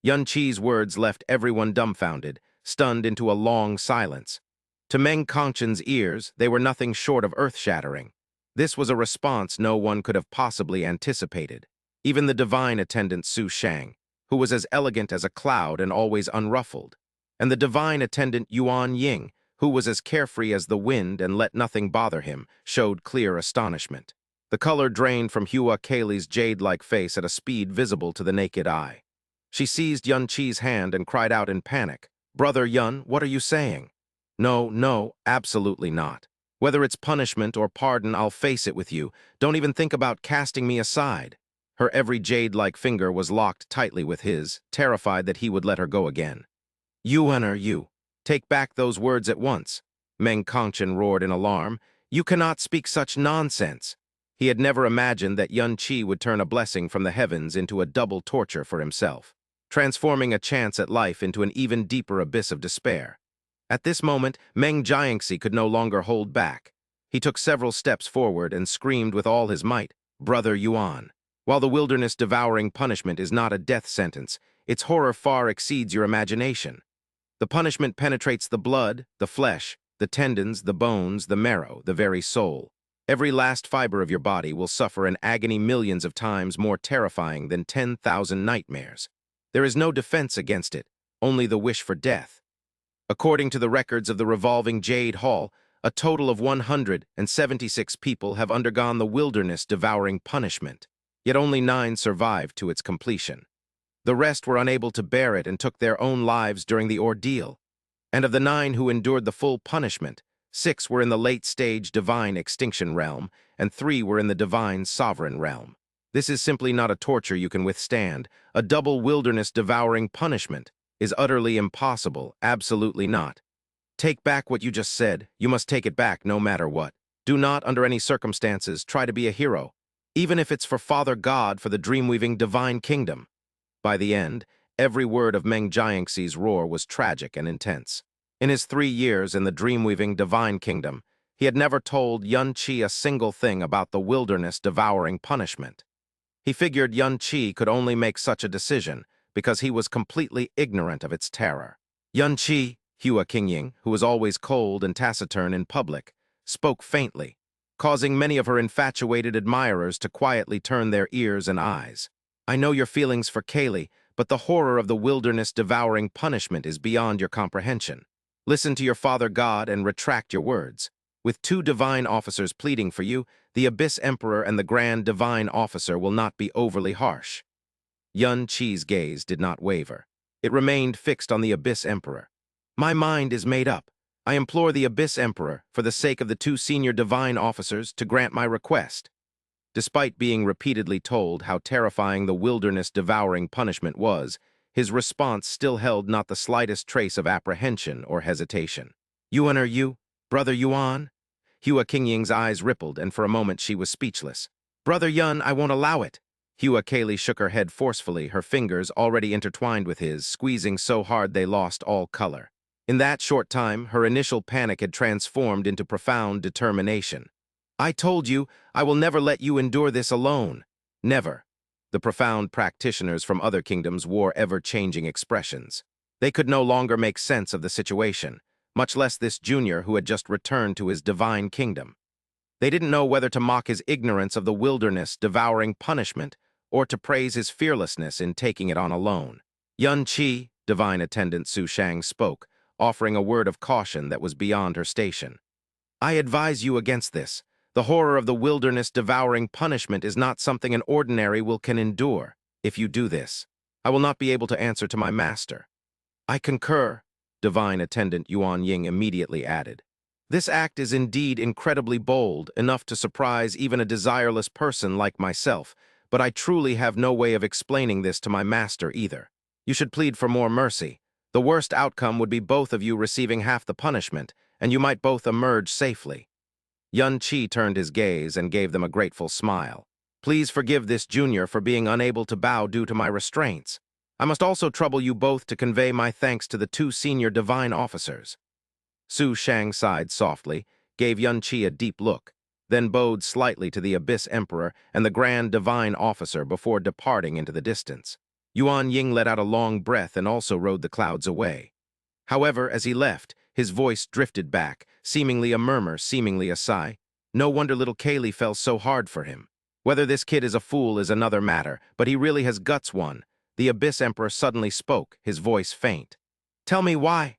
Yun Qi's words left everyone dumbfounded, stunned into a long silence. To Meng Kongqin's ears, they were nothing short of earth-shattering. This was a response no one could have possibly anticipated. Even the divine attendant Su Shang, who was as elegant as a cloud and always unruffled, and the divine attendant Yuan Ying, who was as carefree as the wind and let nothing bother him, showed clear astonishment. The color drained from Hua Kaylee's jade-like face at a speed visible to the naked eye. She seized Yun Qi's hand and cried out in panic, "Brother Yun, what are you saying?" "No, no, absolutely not. Whether it's punishment or pardon, I'll face it with you. Don't even think about casting me aside." Her every jade-like finger was locked tightly with his, terrified that he would let her go again. You. Take back those words at once," Meng Kongqin roared in alarm. "You cannot speak such nonsense." He had never imagined that Yun Qi would turn a blessing from the heavens into a double torture for himself, transforming a chance at life into an even deeper abyss of despair. At this moment, Meng Jiangxi could no longer hold back. He took several steps forward and screamed with all his might, "Brother Yuan, while the wilderness-devouring punishment is not a death sentence, its horror far exceeds your imagination. The punishment penetrates the blood, the flesh, the tendons, the bones, the marrow, the very soul. Every last fiber of your body will suffer an agony millions of times more terrifying than 10,000 nightmares. There is no defense against it, only the wish for death. According to the records of the revolving Jade Hall, a total of 176 people have undergone the wilderness-devouring punishment, yet only 9 survived to its completion. The rest were unable to bear it and took their own lives during the ordeal. And of the 9 who endured the full punishment, 6 were in the late-stage divine extinction realm, and 3 were in the divine sovereign realm. This is simply not a torture you can withstand. A double wilderness-devouring punishment is utterly impossible, absolutely not. Take back what you just said. You must take it back no matter what. Do not, under any circumstances, try to be a hero, even if it's for Father God for the dream-weaving divine kingdom." By the end, every word of Meng Jiangxi's roar was tragic and intense. In his 3 years in the dream-weaving divine kingdom, he had never told Yun Qi a single thing about the wilderness-devouring punishment. He figured Yun Qi could only make such a decision because he was completely ignorant of its terror. Yun Qi, Hua Qingying, who was always cold and taciturn in public, spoke faintly, causing many of her infatuated admirers to quietly turn their ears and eyes. "I know your feelings for Kaylee, but the horror of the wilderness-devouring punishment is beyond your comprehension. Listen to your Father God and retract your words. With 2 divine officers pleading for you, the Abyss Emperor and the Grand Divine Officer will not be overly harsh." Yun Qi's gaze did not waver. It remained fixed on the Abyss Emperor. "My mind is made up. I implore the Abyss Emperor, for the sake of the 2 senior divine officers, to grant my request." Despite being repeatedly told how terrifying the wilderness-devouring punishment was, his response still held not the slightest trace of apprehension or hesitation. "Yuan are you, Brother Yuan?" Hua Qingying's eyes rippled, and for a moment she was speechless. "Brother Yun, I won't allow it." Hua Kaylee shook her head forcefully, her fingers already intertwined with his, squeezing so hard they lost all color. In that short time, her initial panic had transformed into profound determination. "I told you, I will never let you endure this alone. Never." The profound practitioners from other kingdoms wore ever-changing expressions. They could no longer make sense of the situation, much less this junior who had just returned to his divine kingdom. They didn't know whether to mock his ignorance of the wilderness-devouring punishment or to praise his fearlessness in taking it on alone. Yun Qi, divine attendant Su Shang, spoke, offering a word of caution that was beyond her station. "I advise you against this. The horror of the wilderness-devouring punishment is not something an ordinary will can endure. If you do this, I will not be able to answer to my master." "I concur," divine attendant Yuan Ying immediately added. "This act is indeed incredibly bold, enough to surprise even a desireless person like myself, but I truly have no way of explaining this to my master either. You should plead for more mercy. The worst outcome would be both of you receiving half the punishment, and you might both emerge safely." Yun Qi turned his gaze and gave them a grateful smile. "Please forgive this junior for being unable to bow due to my restraints. I must also trouble you both to convey my thanks to the 2 senior divine officers." Su Shang sighed softly, gave Yun Qi a deep look, then bowed slightly to the Abyss Emperor and the Grand Divine Officer before departing into the distance. Yuan Ying let out a long breath and also rode the clouds away. However, as he left, his voice drifted back, seemingly a murmur, seemingly a sigh. No wonder little Kaylee fell so hard for him. Whether this kid is a fool is another matter, but he really has guts one. The Abyss Emperor suddenly spoke, his voice faint. Tell me why.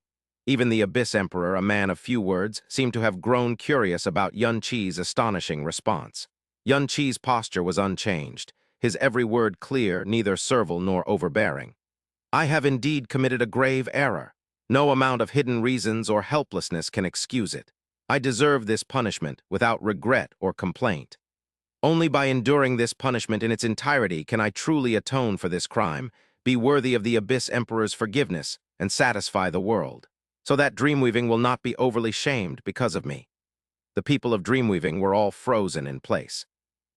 Even the Abyss Emperor, a man of few words, seemed to have grown curious about Yun Qi's astonishing response. Yun Qi's posture was unchanged, his every word clear, neither servile nor overbearing. I have indeed committed a grave error. No amount of hidden reasons or helplessness can excuse it. I deserve this punishment without regret or complaint. Only by enduring this punishment in its entirety can I truly atone for this crime, be worthy of the Abyss Emperor's forgiveness, and satisfy the world, so that Dreamweaving will not be overly shamed because of me. The people of Dreamweaving were all frozen in place.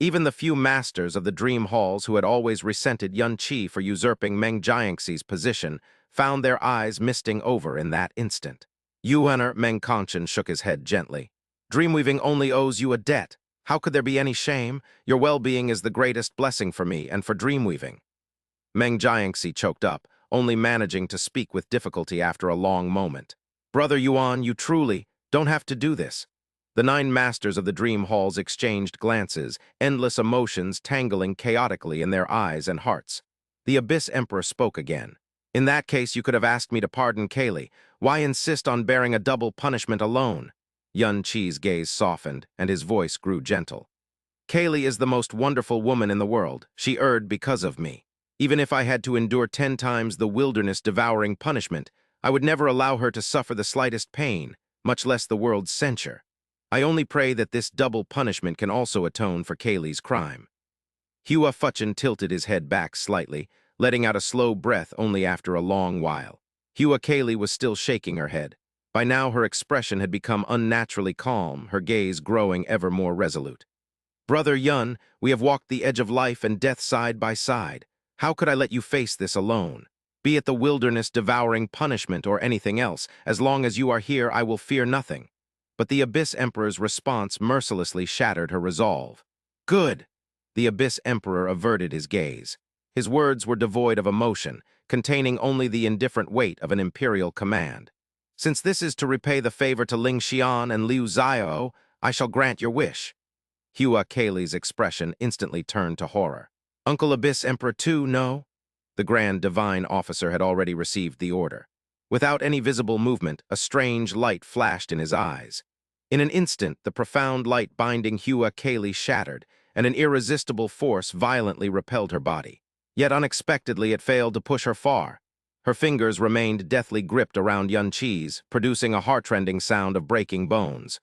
Even the few masters of the Dream Halls who had always resented Yun Qi for usurping Meng Jiangxi's position found their eyes misting over in that instant. Yuaner, Meng Kongqun shook his head gently. Dreamweaving only owes you a debt. How could there be any shame? Your well-being is the greatest blessing for me and for Dreamweaving. Meng Jiangxi choked up, only managing to speak with difficulty after a long moment. Brother Yuan, you truly don't have to do this. The 9 masters of the Dream Halls exchanged glances, endless emotions tangling chaotically in their eyes and hearts. The Abyss Emperor spoke again. In that case, you could have asked me to pardon Kaylee. Why insist on bearing a double punishment alone? Yun Qi's gaze softened, and his voice grew gentle. Kaylee is the most wonderful woman in the world. She erred because of me. Even if I had to endure 10 times the wilderness-devouring punishment, I would never allow her to suffer the slightest pain, much less the world's censure. I only pray that this double punishment can also atone for Kaylee's crime. Hua Fuchin tilted his head back slightly, letting out a slow breath only after a long while. Hua Kaylee was still shaking her head. By now her expression had become unnaturally calm, her gaze growing ever more resolute. Brother Yun, we have walked the edge of life and death side by side. How could I let you face this alone? Be it the wilderness-devouring punishment or anything else, as long as you are here I will fear nothing. But the Abyss Emperor's response mercilessly shattered her resolve. Good! The Abyss Emperor averted his gaze. His words were devoid of emotion, containing only the indifferent weight of an imperial command. Since this is to repay the favor to Ling Xian and Liu Xiao, I shall grant your wish. Hua Kaylee's expression instantly turned to horror. Uncle Abyss Emperor too, no? The Grand Divine Officer had already received the order. Without any visible movement, a strange light flashed in his eyes. In an instant, the profound light binding Hua Kaylee shattered, and an irresistible force violently repelled her body. Yet unexpectedly it failed to push her far. Her fingers remained deathly gripped around Yun Qi's, producing a heart-rending sound of breaking bones.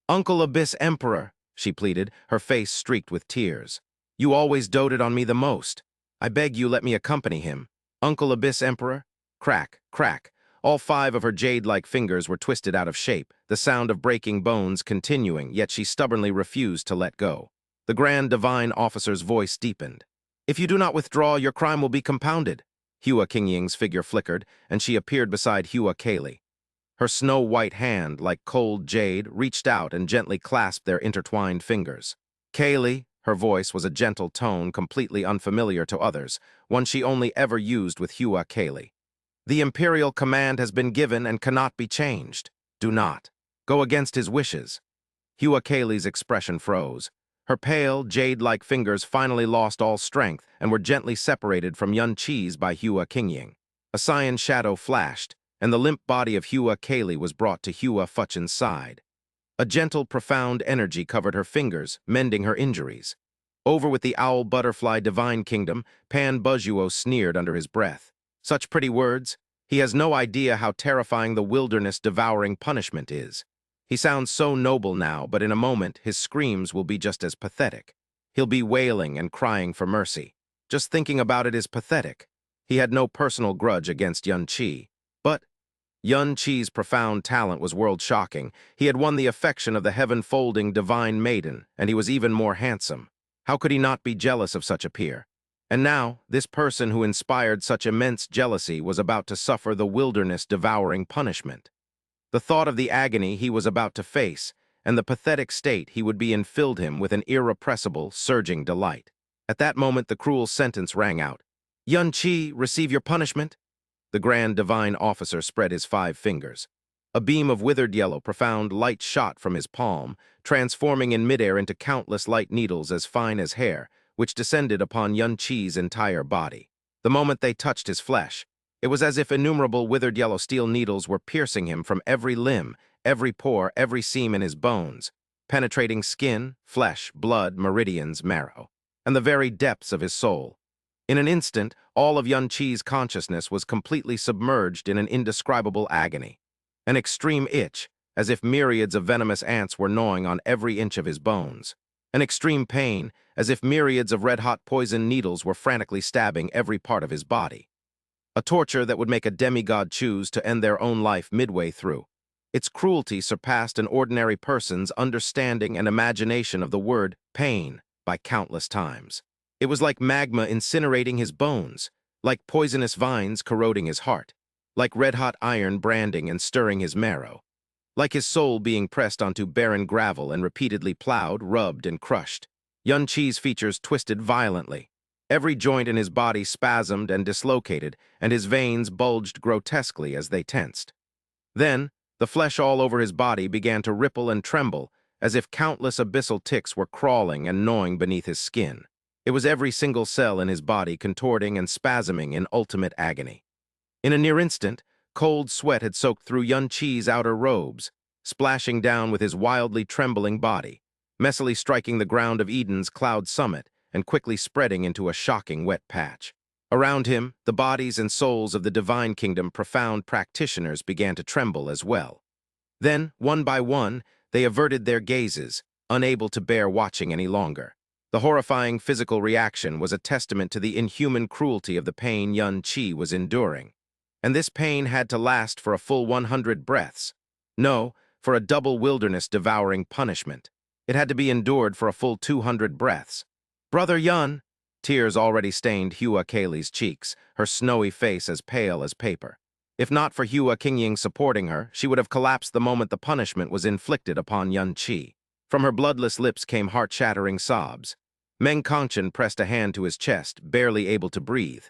Uncle Abyss Emperor, she pleaded, her face streaked with tears. You always doted on me the most. I beg you let me accompany him. Uncle Abyss Emperor? Crack, crack. All 5 of her jade-like fingers were twisted out of shape, the sound of breaking bones continuing, yet she stubbornly refused to let go. The Grand Divine Officer's voice deepened. If you do not withdraw, your crime will be compounded. Hua Qingying's figure flickered, and she appeared beside Hua Kaylee. Her snow-white hand, like cold jade, reached out and gently clasped their intertwined fingers. Kaylee, her voice was a gentle tone completely unfamiliar to others, one she only ever used with Hua Kaylee. The imperial command has been given and cannot be changed. Do not go against his wishes. Hua Kaylee's expression froze. Her pale, jade-like fingers finally lost all strength and were gently separated from Yun Qi's by Hua Qingying. A cyan shadow flashed, and the limp body of Hua Kaylee was brought to Hua Fuchin's side. A gentle, profound energy covered her fingers, mending her injuries. Over with the owl butterfly divine kingdom, Pan Buzhuo sneered under his breath. Such pretty words. He has no idea how terrifying the wilderness-devouring punishment is. He sounds so noble now, but in a moment his screams will be just as pathetic. He'll be wailing and crying for mercy. Just thinking about it is pathetic. He had no personal grudge against Yun Qi. But Yun Qi's profound talent was world-shocking. He had won the affection of the heaven-folding divine maiden, and he was even more handsome. How could he not be jealous of such a peer? And now, this person who inspired such immense jealousy was about to suffer the wilderness-devouring punishment. The thought of the agony he was about to face and the pathetic state he would be in filled him with an irrepressible, surging delight. At that moment, the cruel sentence rang out. Yun Qi, receive your punishment. The Grand Divine Officer spread his 5 fingers. A beam of withered yellow, profound light shot from his palm, transforming in midair into countless light needles as fine as hair, which descended upon Yun Qi's entire body. The moment they touched his flesh, it was as if innumerable withered yellow steel needles were piercing him from every limb, every pore, every seam in his bones, penetrating skin, flesh, blood, meridians, marrow, and the very depths of his soul. In an instant, all of Yun Qi's consciousness was completely submerged in an indescribable agony. An extreme itch, as if myriads of venomous ants were gnawing on every inch of his bones. An extreme pain, as if myriads of red-hot poison needles were frantically stabbing every part of his body. A torture that would make a demigod choose to end their own life midway through. Its cruelty surpassed an ordinary person's understanding and imagination of the word pain by countless times. It was like magma incinerating his bones, like poisonous vines corroding his heart, like red-hot iron branding and stirring his marrow, like his soul being pressed onto barren gravel and repeatedly plowed, rubbed, and crushed. Yun Qi's features twisted violently. Every joint in his body spasmed and dislocated, and his veins bulged grotesquely as they tensed. Then, the flesh all over his body began to ripple and tremble, as if countless abyssal ticks were crawling and gnawing beneath his skin. It was every single cell in his body contorting and spasming in ultimate agony. In a near instant, cold sweat had soaked through Yun Qi's outer robes, splashing down with his wildly trembling body, messily striking the ground of Eden's cloud summit and quickly spreading into a shocking wet patch. Around him, the bodies and souls of the divine kingdom profound practitioners began to tremble as well. Then, one by one, they averted their gazes, unable to bear watching any longer. The horrifying physical reaction was a testament to the inhuman cruelty of the pain Yun Qi was enduring. And this pain had to last for a full 100 breaths. No, for a double wilderness-devouring punishment. It had to be endured for a full 200 breaths. Brother Yun! Tears already stained Hua Kayleigh's cheeks, her snowy face as pale as paper. If not for Hua Qingying supporting her, she would have collapsed the moment the punishment was inflicted upon Yun Qi. From her bloodless lips came heart-shattering sobs. Meng Kongqun pressed a hand to his chest, barely able to breathe.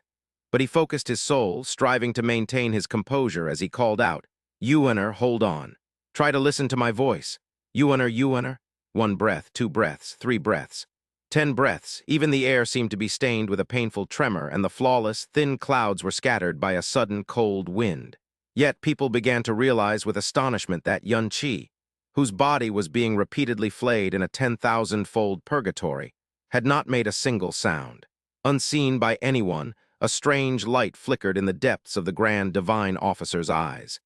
But he focused his soul, striving to maintain his composure as he called out, "Yuaner, hold on. Try to listen to my voice. Yuaner, Yuaner." 1 breath, 2 breaths, 3 breaths. 10 breaths, even the air seemed to be stained with a painful tremor, and the flawless, thin clouds were scattered by a sudden, cold wind. Yet people began to realize with astonishment that Yun Qi, whose body was being repeatedly flayed in a 10,000-fold purgatory, had not made a single sound. Unseen by anyone, a strange light flickered in the depths of the Grand Divine Officer's eyes.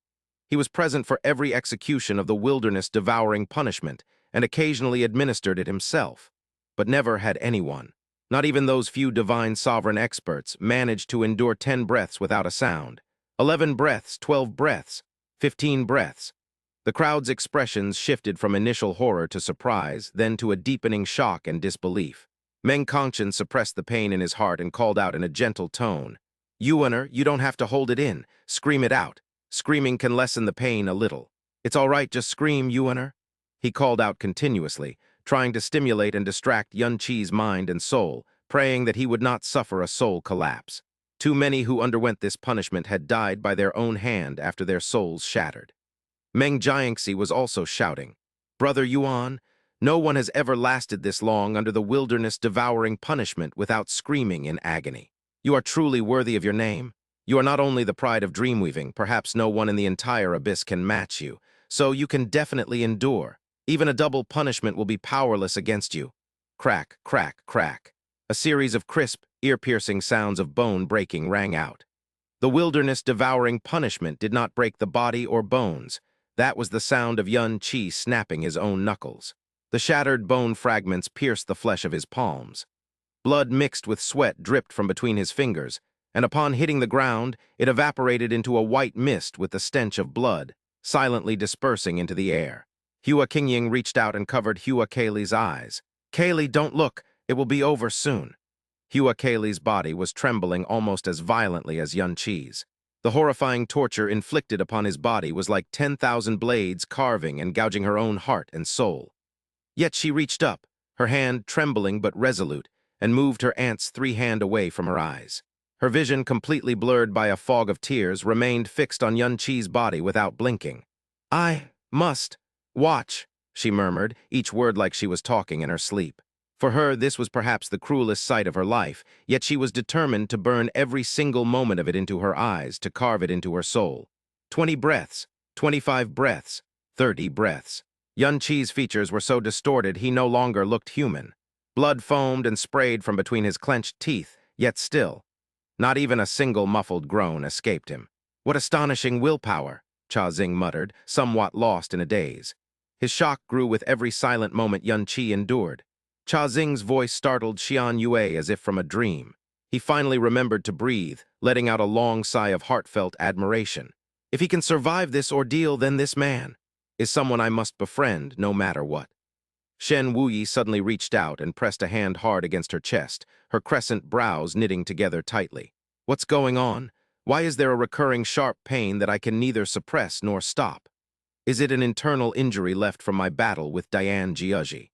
He was present for every execution of the wilderness-devouring punishment, and occasionally administered it himself. But never had anyone, not even those few divine sovereign experts, managed to endure 10 breaths without a sound. 11 breaths, 12 breaths, 15 breaths. The crowd's expressions shifted from initial horror to surprise, then to a deepening shock and disbelief. Meng Kongqun suppressed the pain in his heart and called out in a gentle tone, "Yuaner, you don't have to hold it in. Scream it out. Screaming can lessen the pain a little. It's all right, just scream, Yuaner." He called out continuously, trying to stimulate and distract Yun Qi's mind and soul, praying that he would not suffer a soul collapse. Too many who underwent this punishment had died by their own hand after their souls shattered. Meng Jiangxi was also shouting, "Brother Yuan, no one has ever lasted this long under the wilderness-devouring punishment without screaming in agony. You are truly worthy of your name. You are not only the pride of dreamweaving, perhaps no one in the entire abyss can match you, so you can definitely endure. Even a double punishment will be powerless against you." Crack, crack, crack. A series of crisp, ear-piercing sounds of bone breaking rang out. The wilderness-devouring punishment did not break the body or bones. That was the sound of Yun Qi snapping his own knuckles. The shattered bone fragments pierced the flesh of his palms. Blood mixed with sweat dripped from between his fingers, and upon hitting the ground, it evaporated into a white mist with the stench of blood, silently dispersing into the air. Hua Qingying reached out and covered Hua Kayleigh's eyes. "Kayleigh, don't look. It will be over soon." Hua Kayleigh's body was trembling almost as violently as Yun Qi's. The horrifying torture inflicted upon his body was like 10,000 blades carving and gouging her own heart and soul. Yet she reached up, her hand trembling but resolute, and moved her aunt's 3 hand away from her eyes. Her vision, completely blurred by a fog of tears, remained fixed on Yun Chi's body without blinking. "I must watch," she murmured, each word like she was talking in her sleep. For her, this was perhaps the cruelest sight of her life, yet she was determined to burn every single moment of it into her eyes, to carve it into her soul. 20 breaths, 25 breaths, 30 breaths. Yun Chi's features were so distorted he no longer looked human. Blood foamed and sprayed from between his clenched teeth, yet still. Not even a single muffled groan escaped him. "What astonishing willpower," Cha Xing muttered, somewhat lost in a daze. His shock grew with every silent moment Yun Chi endured. Cha Xing's voice startled Xian Yue as if from a dream. He finally remembered to breathe, letting out a long sigh of heartfelt admiration. "If he can survive this ordeal, then this man is someone I must befriend, no matter what." Shen Wuyi suddenly reached out and pressed a hand hard against her chest, her crescent brows knitting together tightly. "What's going on? Why is there a recurring sharp pain that I can neither suppress nor stop? Is it an internal injury left from my battle with Diane Jiaji?"